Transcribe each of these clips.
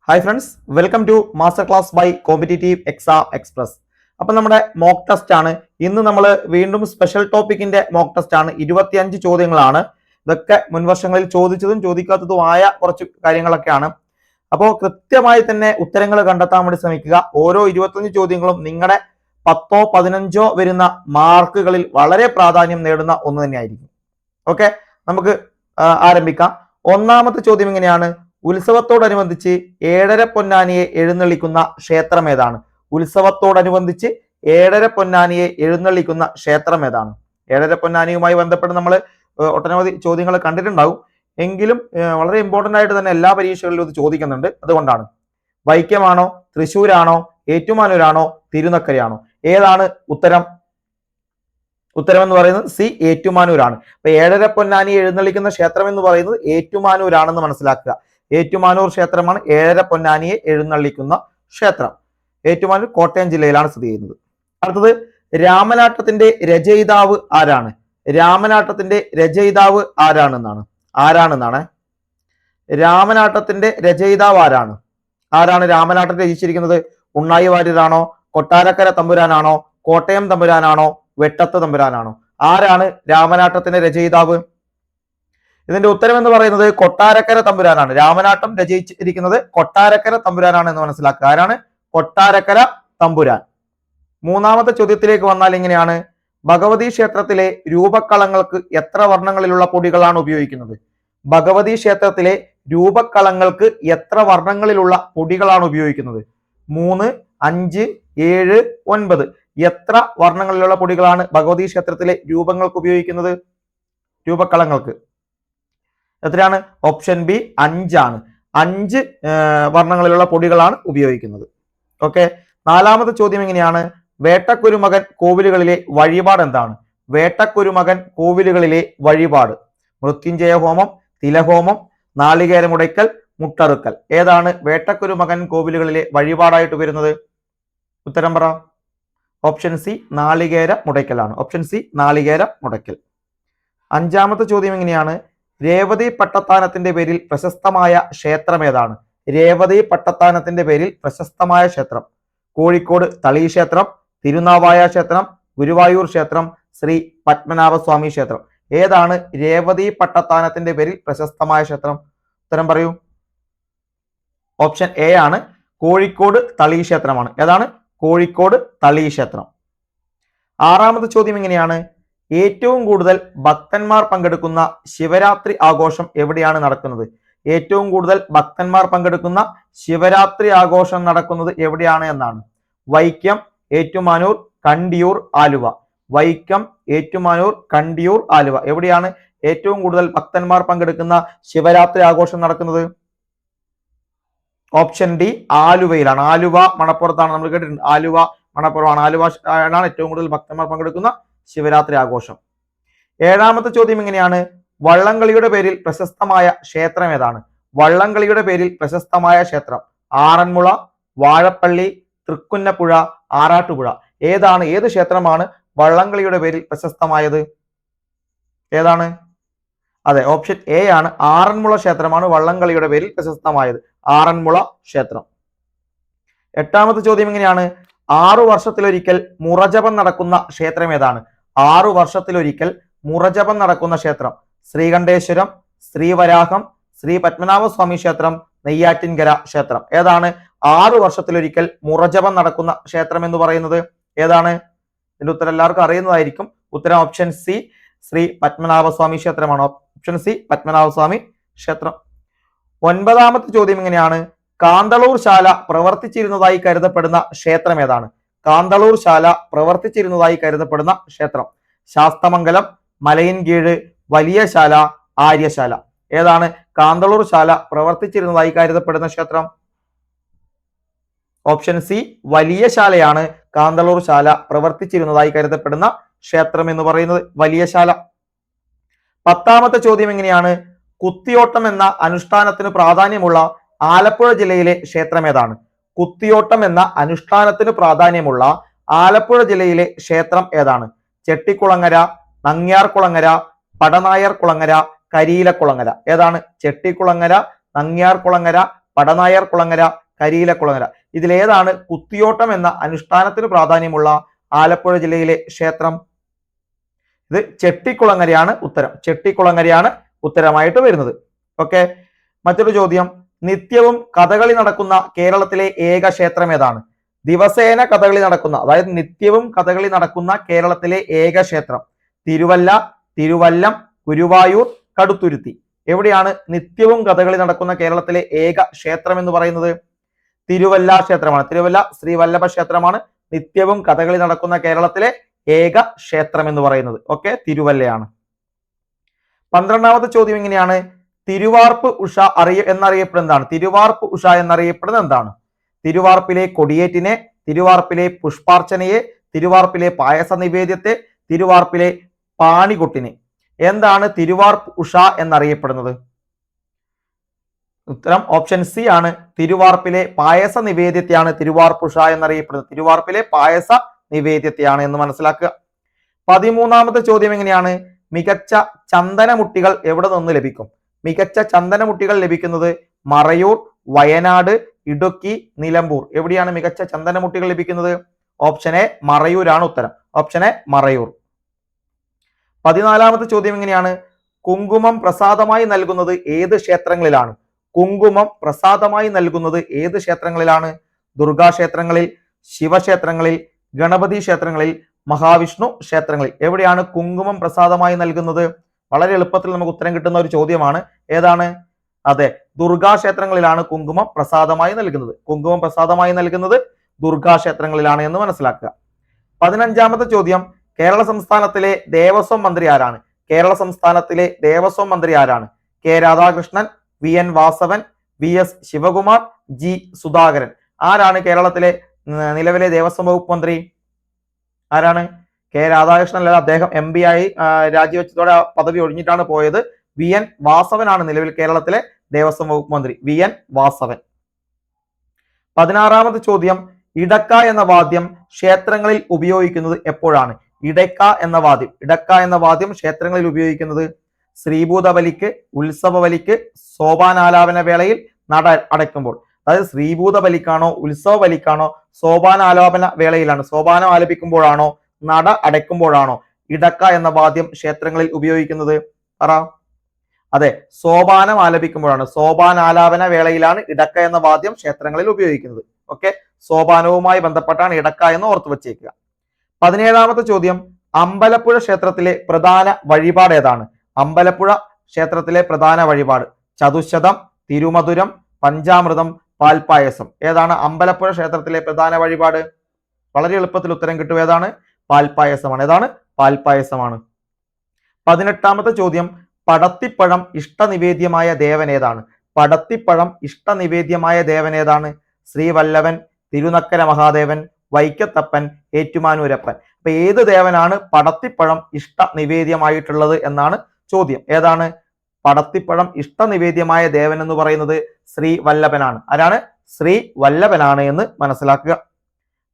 Hi friends, welcome to master class by competitive exam express. അപ്പം നമ്മുടെ mock test ആണ് ഇന്ന്. നമ്മൾ വീണ്ടും സ്പെഷ്യൽ ടോപ്പിക്കിന്റെ മോക്ക് ടെസ്റ്റ് ആണ്. 25 ചോദ്യങ്ങളാണ്. ഇതൊക്കെ മുൻവർഷങ്ങളിൽ ചോദിച്ചതും ചോദിക്കാത്തതുമായ കുറച്ച് കാര്യങ്ങളൊക്കെയാണ്. അപ്പോൾ കൃത്യമായി തന്നെ ഉത്തരങ്ങൾ കണ്ടെത്താൻ വേണ്ടി ശ്രമിക്കുക. ഓരോ 25 ചോദ്യങ്ങളും നിങ്ങളുടെ 10ഓ 15ഓ വരുന്ന മാർക്കുകളിൽ വളരെ പ്രാധാന്യം നേടുന്ന ഒന്ന് തന്നെയായിരിക്കും. ഓക്കെ, നമുക്ക് ആരംഭിക്കാം. ഒന്നാമത്തെ ചോദ്യം ഇങ്ങനെയാണ്: ഉത്സവത്തോടനുബന്ധിച്ച് ഏഴര പൊന്നാനിയെ എഴുന്നള്ളിക്കുന്ന ക്ഷേത്രം ഏതാണ്? ഉത്സവത്തോടനുബന്ധിച്ച് ഏഴര പൊന്നാനിയെ എഴുന്നള്ളിക്കുന്ന ക്ഷേത്രം ഏതാണ്? ഏഴര പൊന്നാനിയുമായി ബന്ധപ്പെട്ട് നമ്മൾ ഒട്ടനവധി ചോദ്യങ്ങൾ കണ്ടിട്ടുണ്ടാവും. എങ്കിലും വളരെ ഇമ്പോർട്ടന്റ് ആയിട്ട് തന്നെ എല്ലാ പരീക്ഷകളിലും ഇത് ചോദിക്കുന്നുണ്ട്. അതുകൊണ്ടാണ്. വൈക്കമാണോ, തൃശ്ശൂരാണോ, ഏറ്റുമാനൂരാണോ, തിരുനക്കരയാണോ? ഏതാണ് ഉത്തരം? ഉത്തരം എന്ന് പറയുന്നത് സി, ഏറ്റുമാനൂരാണ്. അപ്പൊ ഏഴര പൊന്നാനി എഴുന്നള്ളിക്കുന്ന ക്ഷേത്രം എന്ന് പറയുന്നത് ഏറ്റുമാനൂരാണെന്ന് മനസ്സിലാക്കുക. ഏറ്റുമാനൂർ ക്ഷേത്രമാണ് ഏഴര പൊന്നാനിയെ എഴുന്നള്ളിക്കുന്ന ക്ഷേത്രം. ഏറ്റുമാനൂർ കോട്ടയം ജില്ലയിലാണ് സ്ഥിതി ചെയ്യുന്നത്. അടുത്തത്, രാമനാട്ടത്തിന്റെ രചയിതാവ് ആരാണ്? രാമനാട്ടത്തിന്റെ രചയിതാവ് ആരാണെന്നാണ്. രാമനാട്ടത്തിന്റെ രചയിതാവ് ആരാണ്? രാമനാട്ടം രചിച്ചിരിക്കുന്നത്? ഉണ്ണായി വാര്യരാണോ, കൊട്ടാരക്കര തമ്പുരാനാണോ, കോട്ടയം തമ്പുരാനാണോ, വെട്ടത്ത് തമ്പുരാനാണോ? ആരാണ് രാമനാട്ടത്തിന്റെ രചയിതാവ്? ഇതിന്റെ ഉത്തരം എന്ന് പറയുന്നത് കൊട്ടാരക്കര തമ്പുരാനാണ്. രാമനാട്ടം രചയിച്ചിരിക്കുന്നത് കൊട്ടാരക്കര തമ്പുരാനാണ് എന്ന് മനസ്സിലാക്കുക. ആരാണ്? കൊട്ടാരക്കര തമ്പുരാൻ. മൂന്നാമത്തെ ചോദ്യത്തിലേക്ക് വന്നാൽ ഇങ്ങനെയാണ്: ഭഗവതി ക്ഷേത്രത്തിലെ രൂപക്കളങ്ങൾക്ക് എത്ര വർണ്ണങ്ങളിലുള്ള പൊടികളാണ് ഉപയോഗിക്കുന്നത്? ഭഗവതി ക്ഷേത്രത്തിലെ രൂപക്കളങ്ങൾക്ക് എത്ര വർണ്ണങ്ങളിലുള്ള പൊടികളാണ് ഉപയോഗിക്കുന്നത്? 3, 5, 7, 9. എത്ര വർണ്ണങ്ങളിലുള്ള പൊടികളാണ് ഭഗവതി ക്ഷേത്രത്തിലെ രൂപങ്ങൾക്ക് ഉപയോഗിക്കുന്നത്? രൂപക്കളങ്ങൾക്ക് എത്രയാണ്? ഓപ്ഷൻ ബി 5 ആണ്. 5 വർണ്ണങ്ങളിലുള്ള പൊടികളാണ് ഉപയോഗിക്കുന്നത്. ഓക്കെ. നാലാമത്തെ ചോദ്യം എങ്ങനെയാണ്: വേട്ടക്കുരുമകൻ കോവിലുകളിലെ വഴിപാട് എന്താണ്? വേട്ടക്കുരുമകൻ കോവിലുകളിലെ വഴിപാട് മൃത്യുഞ്ജയ ഹോമം, തിലഹോമം, നാളികേരമുടയ്ക്കൽ, മുട്ടറുക്കൽ. ഏതാണ് വേട്ടക്കുരുമകൻ കോവിലുകളിലെ വഴിപാടായിട്ട് വരുന്നത്? ഉത്തരം പറ. ഓപ്ഷൻ സി, നാളികേര മുടയ്ക്കലാണ്. ഓപ്ഷൻ സി, നാളികേര മുടയ്ക്കൽ. അഞ്ചാമത്തെ ചോദ്യം എങ്ങനെയാണ്: രേവതി പട്ടത്താനത്തിന്റെ പേരിൽ പ്രശസ്തമായ ക്ഷേത്രം ഏതാണ്? രേവതി പട്ടത്താനത്തിന്റെ പേരിൽ പ്രശസ്തമായ ക്ഷേത്രം: കോഴിക്കോട് തളി ക്ഷേത്രം, തിരുനാവായ ക്ഷേത്രം, ഗുരുവായൂർ ക്ഷേത്രം, ശ്രീ പത്മനാഭസ്വാമി ക്ഷേത്രം. ഏതാണ് രേവതി പട്ടത്താനത്തിന്റെ പേരിൽ പ്രശസ്തമായ ക്ഷേത്രം? ഉത്തരം പറയൂ. ഓപ്ഷൻ എ ആണ്, കോഴിക്കോട് തളി ക്ഷേത്രമാണ്. ഏതാണ്? കോഴിക്കോട് തളി ക്ഷേത്രം. ആറാമത്തെ ചോദ്യം എങ്ങനെയാണ്: ഏറ്റവും കൂടുതൽ ഭക്തന്മാർ പങ്കെടുക്കുന്ന ശിവരാത്രി ആഘോഷം എവിടെയാണ് നടക്കുന്നത്? ഏറ്റവും കൂടുതൽ ഭക്തന്മാർ പങ്കെടുക്കുന്ന ശിവരാത്രി ആഘോഷം നടക്കുന്നത് എവിടെയാണ് എന്നാണ്. വൈക്കം, ഏറ്റുമാനൂർ, കണ്ടിയൂർ, ആലുവ. വൈക്കം, ഏറ്റുമാനൂർ, കണ്ടിയൂർ, ആലുവ. എവിടെയാണ് ഏറ്റവും കൂടുതൽ ഭക്തന്മാർ പങ്കെടുക്കുന്ന ശിവരാത്രി ആഘോഷം നടക്കുന്നത്? ഓപ്ഷൻ ഡി, ആലുവയിലാണ്. ആലുവ മണപ്പുറത്താണ്. നമ്മൾ കേട്ടിട്ടുണ്ട്. ആലുവ മണപ്പുറമാണ്. ആലുവ ആണ് ഏറ്റവും കൂടുതൽ ഭക്തന്മാർ പങ്കെടുക്കുന്ന ശിവരാത്രി ആഘോഷം. ഏഴാമത്തെ ചോദ്യം എങ്ങനെയാണ്: വള്ളംകളിയുടെ പേരിൽ പ്രശസ്തമായ ക്ഷേത്രം ഏതാണ്? വള്ളംകളിയുടെ പേരിൽ പ്രശസ്തമായ ക്ഷേത്രം: ആറന്മുള, വാഴപ്പള്ളി, തൃക്കുന്നപ്പുഴ, ആറാട്ടുപുഴ. ഏത് ക്ഷേത്രമാണ് വള്ളംകളിയുടെ പേരിൽ പ്രശസ്തമായത്? ഏതാണ്? അതെ, ഓപ്ഷൻ എ ആണ്. ആറന്മുള ക്ഷേത്രമാണ് വള്ളംകളിയുടെ പേരിൽ പ്രശസ്തമായത്. ആറന്മുള ക്ഷേത്രം. എട്ടാമത്തെ ചോദ്യം എങ്ങനെയാണ്: 6 വർഷത്തിലൊരിക്കൽ മുറജപം നടക്കുന്ന ക്ഷേത്രം ഏതാണ്? 6 വർഷത്തിലൊരിക്കൽ മുറജപം നടക്കുന്ന ക്ഷേത്രം: ശ്രീകണ്ഠേശ്വരം, ശ്രീവരാഹം, ശ്രീ പത്മനാഭസ്വാമി ക്ഷേത്രം, നെയ്യാറ്റിൻകര ക്ഷേത്രം. ഏതാണ് 6 വർഷത്തിലൊരിക്കൽ മുറജപം നടക്കുന്ന ക്ഷേത്രം എന്ന് പറയുന്നത്? ഏതാണ്? ഇതിന്റെ ഉത്തരം എല്ലാവർക്കും അറിയുന്നതായിരിക്കും. ഉത്തരം ഓപ്ഷൻ സി, ശ്രീ പത്മനാഭസ്വാമി ക്ഷേത്രമാണ്. ഓപ്ഷൻ സി, പത്മനാഭസ്വാമി ക്ഷേത്രം. ഒൻപതാമത്തെ ചോദ്യം എങ്ങനെയാണ്: കാന്തളൂർ ശാല പ്രവർത്തിച്ചിരുന്നതായി കരുതപ്പെടുന്ന ക്ഷേത്രം ഏതാണ്? കാന്തളൂർ ശാല പ്രവർത്തിച്ചിരുന്നതായി കരുതപ്പെടുന്ന ക്ഷേത്രം: ശാസ്തമംഗലം, മലയൻകീഴ്, വലിയ ശാല, ആര്യശാല. ഏതാണ് കാന്തളൂർ ശാല പ്രവർത്തിച്ചിരുന്നതായി കരുതപ്പെടുന്ന ക്ഷേത്രം? ഓപ്ഷൻ സി, വലിയ ശാലയാണ് കാന്തളൂർ ശാല പ്രവർത്തിച്ചിരുന്നതായി കരുതപ്പെടുന്ന ക്ഷേത്രം എന്ന് പറയുന്നത്. വലിയ ശാല. പത്താമത്തെ ചോദ്യം എങ്ങനെയാണ്: കുത്തിയോട്ടം എന്ന അനുഷ്ഠാനത്തിന് പ്രാധാന്യമുള്ള ആലപ്പുഴ ജില്ലയിലെ ക്ഷേത്രം ഏതാണ്? കുത്തിയോട്ടം എന്ന അനുഷ്ഠാനത്തിന് പ്രാധാന്യമുള്ള ആലപ്പുഴ ജില്ലയിലെ ക്ഷേത്രം ഏതാണ്? ചെട്ടിക്കുളങ്ങര, നങ്ങ്യാർകുളങ്ങര, പടനായർ കുളങ്ങര, കരിയിലക്കുളങ്ങര. ഏതാണ് ചെട്ടിക്കുളങ്ങര, നങ്ങ്യാർകുളങ്ങര, പടനായർ കുളങ്ങര, കരിയിലക്കുളങ്ങര. ഇതിലേതാണ് കുത്തിയോട്ടം എന്ന അനുഷ്ഠാനത്തിന് പ്രാധാന്യമുള്ള ആലപ്പുഴ ജില്ലയിലെ ക്ഷേത്രം? ഇത് ചെട്ടിക്കുളങ്ങരയാണ് ഉത്തരം. ചെട്ടിക്കുളങ്ങരയാണ് ഉത്തരമായിട്ട് വരുന്നത്. ഓക്കെ, മറ്റൊരു ചോദ്യം, നിത്യവും കഥകളി നടക്കുന്ന കേരളത്തിലെ ഏക ക്ഷേത്രം ഏതാണ്? ദിവസേന കഥകളി നടക്കുന്ന, അതായത് നിത്യവും കഥകളി നടക്കുന്ന കേരളത്തിലെ ഏക ക്ഷേത്രം തിരുവല്ല, തിരുവല്ലം, ഗുരുവായൂർ, കടുത്തുരുത്തി. എവിടെയാണ് നിത്യവും കഥകളി നടക്കുന്ന കേരളത്തിലെ ഏക ക്ഷേത്രം എന്ന് പറയുന്നത്? തിരുവല്ല ക്ഷേത്രമാണ്. തിരുവല്ല ശ്രീ വല്ലഭ ക്ഷേത്രമാണ് നിത്യവും കഥകളി നടക്കുന്ന കേരളത്തിലെ ഏക ക്ഷേത്രം എന്ന് പറയുന്നത്. ഓക്കെ, തിരുവല്ലയാണ്. 12ാമത്തെ ചോദ്യം ഇങ്ങനെയാണ്, തിരുവാർപ്പ് ഉഷ എന്നറിയപ്പെടുന്നതാണ്. തിരുവാർപ്പ് ഉഷ എന്നറിയപ്പെടുന്നത് എന്താണ്? തിരുവാർപ്പിലെ കൊടിയേറ്റിനെ, തിരുവാർപ്പിലെ പുഷ്പാർച്ചനയെ, തിരുവാർപ്പിലെ പായസ നിവേദ്യത്തെ, തിരുവാർപ്പിലെ പാണികൊട്ടിനെ. എന്താണ് തിരുവാർപ്പ് ഉഷ എന്നറിയപ്പെടുന്നത്? ഉത്തരം ഓപ്ഷൻ സി ആണ്. തിരുവാർപ്പിലെ പായസ നിവേദ്യത്തെയാണ് തിരുവാർപ്പ് ഉഷ എന്നറിയപ്പെടുന്നത്. തിരുവാർപ്പിലെ പായസ നിവേദ്യത്തെയാണ് എന്ന് മനസ്സിലാക്കുക. 13ാമത്തെ ചോദ്യം എങ്ങനെയാണ്, മികച്ച ചന്ദനമുട്ടികൾ എവിടെ നിന്ന് ലഭിക്കും? മികച്ച ചന്ദനമുട്ടികൾ ലഭിക്കുന്നത് മറയൂർ, വയനാട്, ഇടുക്കി, നിലമ്പൂർ. എവിടെയാണ് മികച്ച ചന്ദനമുട്ടികൾ ലഭിക്കുന്നത്? ഓപ്ഷൻ എ മറയൂരാണ് ഉത്തരം. Option A Marayur. 14ാമത്തെ ചോദ്യം എങ്ങനെയാണ്, കുങ്കുമം പ്രസാദമായി നൽകുന്നത് ഏത് ക്ഷേത്രങ്ങളിലാണ്? കുങ്കുമം പ്രസാദമായി നൽകുന്നത് ഏത് ക്ഷേത്രങ്ങളിലാണ്? ദുർഗാക്ഷേത്രങ്ങളിൽ, ശിവക്ഷേത്രങ്ങളിൽ, ഗണപതി ക്ഷേത്രങ്ങളിൽ, മഹാവിഷ്ണു ക്ഷേത്രങ്ങളിൽ. എവിടെയാണ് കുങ്കുമം പ്രസാദമായി നൽകുന്നത്? വളരെ എളുപ്പത്തിൽ നമുക്ക് ഉത്തരം കിട്ടുന്ന ഒരു ചോദ്യമാണ്. ഏതാണ്? അതെ, ദുർഗാക്ഷേത്രങ്ങളിലാണ് കുങ്കുമം പ്രസാദമായി നൽകുന്നത്. കുങ്കുമം പ്രസാദമായി നൽകുന്നത് ദുർഗാക്ഷേത്രങ്ങളിലാണ് എന്ന് മനസ്സിലാക്കുക. 15ാമത്തെ ചോദ്യം, കേരള സംസ്ഥാനത്തിലെ ദേവസ്വം മന്ത്രി ആരാണ്? കേരള സംസ്ഥാനത്തിലെ ദേവസ്വം മന്ത്രി ആരാണ്? K Radhakrishnan, V N Vasavan, V S Sivakumar, G Sudhakaran. ആരാണ് കേരളത്തിലെ നിലവിലെ ദേവസ്വം വകുപ്പ് മന്ത്രി? ആരാണ്? കെ രാധാകൃഷ്ണൻ അല്ല, അദ്ദേഹം MP ആയി രാജിവെച്ചതോടെ പദവി ഒഴിഞ്ഞിട്ടാണ് പോയത്. വി എൻ വാസവനാണ് നിലവിൽ കേരളത്തിലെ ദേവസ്വം വകുപ്പ് മന്ത്രി. V N Vasavan. 16ാമത്തെ ചോദ്യം, ഇടക്ക എന്ന വാദ്യം ക്ഷേത്രങ്ങളിൽ ഉപയോഗിക്കുന്നത് എപ്പോഴാണ്? ഇടക്ക എന്ന വാദ്യം ക്ഷേത്രങ്ങളിൽ ഉപയോഗിക്കുന്നത് ശ്രീഭൂത ബലിക്ക്, ഉത്സവ ബലിക്ക്, സോപാനാലാപന വേളയിൽ, നട അടയ്ക്കുമ്പോൾ. അതായത് ശ്രീഭൂത ബലിക്കാണോ, ഉത്സവ ബലിക്കാണോ, സോപാനാലാപന വേളയിലാണ്, സോപാനം ആലപിക്കുമ്പോഴാണോ, നട അടയ്ക്കുമ്പോഴാണോ ഇടക്ക എന്ന വാദ്യം ക്ഷേത്രങ്ങളിൽ ഉപയോഗിക്കുന്നത്? പറ. അതെ, സോപാനം ആലപിക്കുമ്പോഴാണ്. സോപാനാലാപന വേളയിലാണ് ഇടക്ക എന്ന വാദ്യം ക്ഷേത്രങ്ങളിൽ ഉപയോഗിക്കുന്നത്. ഓക്കെ, സോപാനവുമായി ബന്ധപ്പെട്ടാണ് ഇടക്ക എന്ന് ഓർത്തു വച്ചേക്കുക. 17ാമത്തെ ചോദ്യം, അമ്പലപ്പുഴ ക്ഷേത്രത്തിലെ പ്രധാന വഴിപാട് ഏതാണ്? അമ്പലപ്പുഴ ക്ഷേത്രത്തിലെ പ്രധാന വഴിപാട് ചതുശതം, തിരുമധുരം, പഞ്ചാമൃതം, പാൽപായസം. ഏതാണ് അമ്പലപ്പുഴ ക്ഷേത്രത്തിലെ പ്രധാന വഴിപാട്? വളരെ എളുപ്പത്തിൽ ഉത്തരം കിട്ടും. ഏതാണ്? പാൽപായസമാണ്. ഏതാണ്? പാൽപായസമാണ്. 18ാമത്തെ ചോദ്യം, പടത്തിപ്പഴം ഇഷ്ടനിവേദ്യമായ ദേവൻ ഏതാണ്? പടത്തിപ്പഴം ഇഷ്ടനിവേദ്യമായ ദേവൻ ഏതാണ്? ശ്രീവല്ലഭൻ, തിരുനക്കര മഹാദേവൻ, വൈക്കത്തപ്പൻ, ഏറ്റുമാനൂരപ്പൻ. അപ്പൊ ഏത് ദേവനാണ് പടത്തിപ്പഴം ഇഷ്ട നിവേദ്യമായിട്ടുള്ളത് എന്നാണ് ചോദ്യം. ഏതാണ്? പടത്തിപ്പഴം ഇഷ്ടനിവേദ്യമായ ദേവൻ എന്ന് പറയുന്നത് ശ്രീ വല്ലഭനാണ്. ആരാണ്? ശ്രീ വല്ലഭനാണ് എന്ന് മനസ്സിലാക്കുക.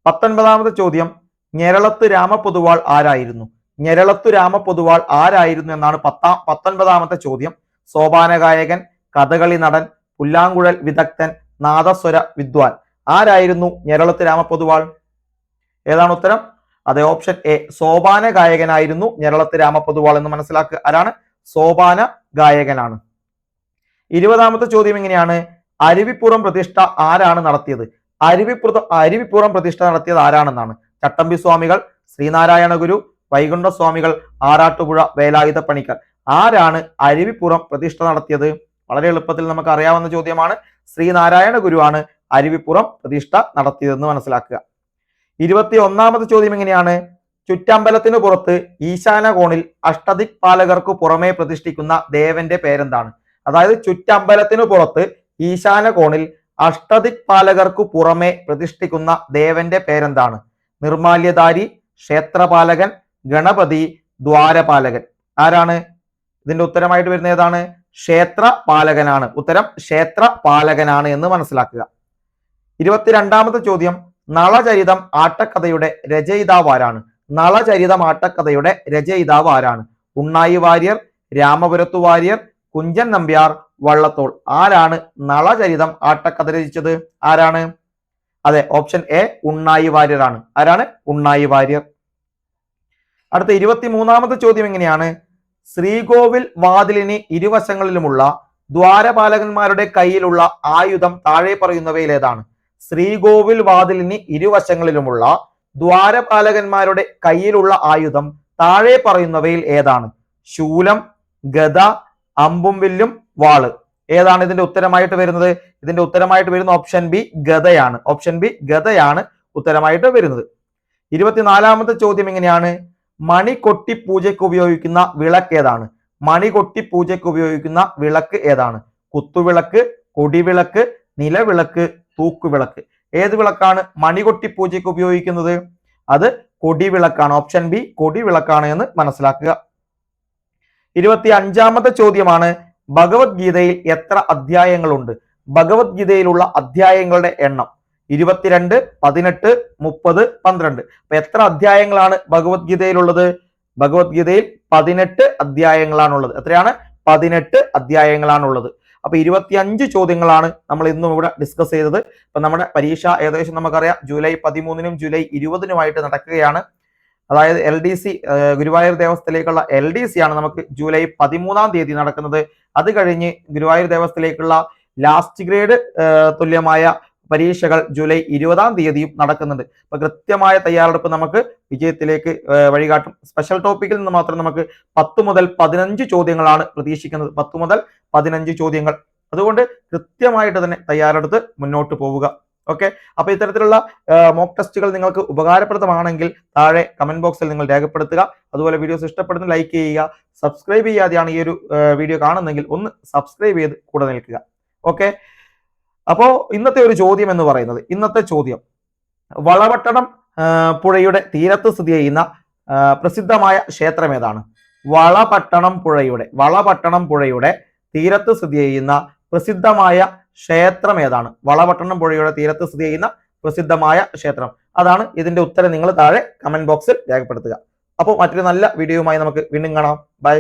19ാമത്തെ ചോദ്യം, ഞെരളത്ത് രാമപൊതുവാൾ ആരായിരുന്നു? ഞെരളത്തു രാമപൊതുവാൾ ആരായിരുന്നു എന്നാണ് 19ാമത്തെ ചോദ്യം. സോപാനഗായകൻ, കഥകളി നടൻ, പുല്ലാങ്കുഴൽ വിദഗ്ധൻ, നാദസ്വര വിദ്വാൻ. ആരായിരുന്നു ഞെരളത്ത് രാമപൊതുവാൾ? ഏതാണ് ഉത്തരം? അതെ, ഓപ്ഷൻ എ സോപാന ഗായകനായിരുന്നു ഞെരളത്ത് രാമപൊതുവാൾ എന്ന് മനസ്സിലാക്കുക. ആരാണ്? സോപാന ഗായകനാണ്. 20ാമത്തെ ചോദ്യം എങ്ങനെയാണ്, അരുവിപ്പുറം പ്രതിഷ്ഠ ആരാണ് നടത്തിയത്? അരുവിപ്പുറം പ്രതിഷ്ഠ നടത്തിയത് ആരാണെന്നാണ്. ചട്ടമ്പി സ്വാമികൾ, ശ്രീനാരായണ ഗുരു, വൈകുണ്ഠ സ്വാമികൾ, ആറാട്ടുപുഴ വേലായുധ പണിക്കർ. ആരാണ് അരുവിപ്പുറം പ്രതിഷ്ഠ നടത്തിയത്? വളരെ എളുപ്പത്തിൽ നമുക്ക് അറിയാവുന്ന ചോദ്യമാണ്. ശ്രീനാരായണ ഗുരുവാണ് അരുവിപ്പുറം പ്രതിഷ്ഠ നടത്തിയതെന്ന് മനസ്സിലാക്കുക. 21ാമത്തെ ചോദ്യം എങ്ങനെയാണ്, ചുറ്റമ്പലത്തിനു പുറത്ത് ഈശാന കോണിൽ അഷ്ടദിക്പാലകർക്കു പുറമെ പ്രതിഷ്ഠിക്കുന്ന ദേവന്റെ പേരെന്താണ്? അതായത് ചുറ്റമ്പലത്തിനു പുറത്ത് ഈശാന കോണിൽ അഷ്ടദിക്പാലകർക്കു പുറമെ പ്രതിഷ്ഠിക്കുന്ന ദേവന്റെ പേരെന്താണ്? നിർമാല്യധാരി, ക്ഷേത്രപാലകൻ, ഗണപതി, ദ്വാരപാലകൻ. ആരാണ്? ഇതിന്റെ ഉത്തരമായിട്ട് വരുന്ന ഏതാണ്? ക്ഷേത്രപാലകനാണ്. ഉത്തരം ക്ഷേത്രപാലകനാണ് എന്ന് മനസ്സിലാക്കുക. 22ാമത്തെ ചോദ്യം, നളചരിതം ആട്ടക്കഥയുടെ രചയിതാവ് ആരാണ്? നളചരിതം ആട്ടക്കഥയുടെ രചയിതാവ് ആരാണ്? ഉണ്ണായി വാര്യർ, രാമപുരത്തു വാര്യർ, കുഞ്ചൻ നമ്പ്യാർ, വള്ളത്തോൾ. ആരാണ് നളചരിതം ആട്ടക്കഥ രചിച്ചത്? ആരാണ്? അതെ, ഓപ്ഷൻ എ ഉണ്ണായി വാര്യരാണ്. ആരാണ്? ഉണ്ണായി വാര്യർ. അടുത്ത 23ാമത്തെ ചോദ്യം എങ്ങനെയാണ്? ശ്രീകോവിൽ വാതിലിന് ഇരുവശങ്ങളിലുമുള്ള ദ്വാരപാലകന്മാരുടെ കയ്യിലുള്ള ആയുധം താഴെ പറയുന്നവയിൽ ഏതാണ്? ശ്രീകോവിൽ വാതിലിന് ഇരുവശങ്ങളിലുമുള്ള ദ്വാരപാലകന്മാരുടെ കയ്യിലുള്ള ആയുധം താഴെ പറയുന്നവയിൽ ഏതാണ്? ശൂലം, ഗദ, അമ്പും വില്ലും, വാള്. ഏതാണ് ഇതിന്റെ ഉത്തരമായിട്ട് വരുന്നത്? ഇതിന്റെ ഉത്തരമായിട്ട് വരുന്ന ഓപ്ഷൻ ബി ഗദയാണ്. ഓപ്ഷൻ ബി ഗദയാണ് ഉത്തരമായിട്ട് വരുന്നത്. 24ാമത്തെ ചോദ്യം എങ്ങനെയാണ്? മണി കൊട്ടി പൂജയ്ക്ക് ഉപയോഗിക്കുന്ന വിളക്ക് ഏതാണ്? മണി കൊട്ടി പൂജയ്ക്ക് ഉപയോഗിക്കുന്ന വിളക്ക് ഏതാണ്? കുത്തുവിളക്ക്, കൊടിവിളക്ക്, നിലവിളക്ക്, തൂക്കുവിളക്ക്. ഏത് വിളക്കാണ് മണികൊട്ടി പൂജയ്ക്ക് ഉപയോഗിക്കുന്നത്? അത് കൊടിവിളക്കാണ്. ഓപ്ഷൻ ബി കൊടിവിളക്കാണ് എന്ന് മനസ്സിലാക്കുക. 25ാമത്തെ ചോദ്യമാണ് ഭഗവത്ഗീതയിൽ എത്ര അധ്യായങ്ങളുണ്ട്? ഭഗവത്ഗീതയിലുള്ള അധ്യായങ്ങളുടെ എണ്ണം 22, 18, 30, 12. അപ്പൊ എത്ര അധ്യായങ്ങളാണ് ഭഗവത്ഗീതയിലുള്ളത്? ഭഗവത്ഗീതയിൽ 18 അധ്യായങ്ങളാണുള്ളത്. എത്രയാണ്? 18 അധ്യായങ്ങളാണുള്ളത്. അപ്പൊ 25 ചോദ്യങ്ങളാണ് നമ്മൾ ഇന്നും ഇവിടെ ഡിസ്കസ് ചെയ്തത്. അപ്പൊ നമ്മുടെ പരീക്ഷ ഏകദേശം നമുക്കറിയാം ജൂലൈ 13-നും ജൂലൈ 20-നുമായിട്ട് നടക്കുകയാണ്. അതായത് LDC ഗുരുവായൂർ ദേവസ്ഥയിലേക്കുള്ള LDC ആണ് നമുക്ക് ജൂലൈ 13-ാം തീയതി നടക്കുന്നത്. അത് കഴിഞ്ഞ് ഗുരുവായൂർ ദേവസ്ഥയിലേക്കുള്ള ലാസ്റ്റ് ഗ്രേഡ് തുല്യമായ പരീക്ഷകൾ ജൂലൈ 20-ാം തീയതിയും നടക്കുന്നുണ്ട്. അപ്പൊ കൃത്യമായ തയ്യാറെടുപ്പ് നമുക്ക് വിജയത്തിലേക്ക് വഴികാട്ടും. സ്പെഷ്യൽ ടോപ്പിക്കിൽ നിന്ന് മാത്രം നമുക്ക് 10 മുതൽ 15 ചോദ്യങ്ങളാണ് പ്രതീക്ഷിക്കുന്നത്. 10 മുതൽ 15 ചോദ്യങ്ങൾ. അതുകൊണ്ട് കൃത്യമായിട്ട് തന്നെ തയ്യാറെടുത്ത് മുന്നോട്ട് പോവുക. ഓക്കെ, അപ്പൊ ഇത്തരത്തിലുള്ള മോക്ക് ടെസ്റ്റുകൾ നിങ്ങൾക്ക് ഉപകാരപ്രദമാണെങ്കിൽ താഴെ കമന്റ് ബോക്സിൽ നിങ്ങൾ രേഖപ്പെടുത്തുക. അതുപോലെ വീഡിയോസ് ഇഷ്ടപ്പെടുന്ന ലൈക്ക് ചെയ്യുക. സബ്സ്ക്രൈബ് ചെയ്യാതെയാണ് ഈ ഒരു വീഡിയോ കാണുന്നതെങ്കിൽ ഒന്ന് സബ്സ്ക്രൈബ് ചെയ്ത് കൂടെ നിൽക്കുക. ഓക്കെ, അപ്പോ ഇന്നത്തെ ഒരു ചോദ്യം എന്ന് പറയുന്നത്, ഇന്നത്തെ ചോദ്യം വളപട്ടണം പുഴയുടെ തീരത്ത് സ്ഥിതി ചെയ്യുന്ന പ്രസിദ്ധമായ ക്ഷേത്രം ഏതാണ്? വളപട്ടണം പുഴയുടെ തീരത്ത് സ്ഥിതി ചെയ്യുന്ന പ്രസിദ്ധമായ ക്ഷേത്രം ഏതാണ്? വളപട്ടണം പുഴയുടെ തീരത്ത് സ്ഥിതി ചെയ്യുന്ന പ്രസിദ്ധമായ ക്ഷേത്രം. അതാണ് ഇതിന്റെ ഉത്തരം. നിങ്ങൾ താഴെ കമന്റ് ബോക്സിൽ രേഖപ്പെടുത്തുക. അപ്പോൾ മറ്റൊരു നല്ല വീഡിയോയുമായി നമുക്ക് വീണ്ടും കാണാം. ബൈ.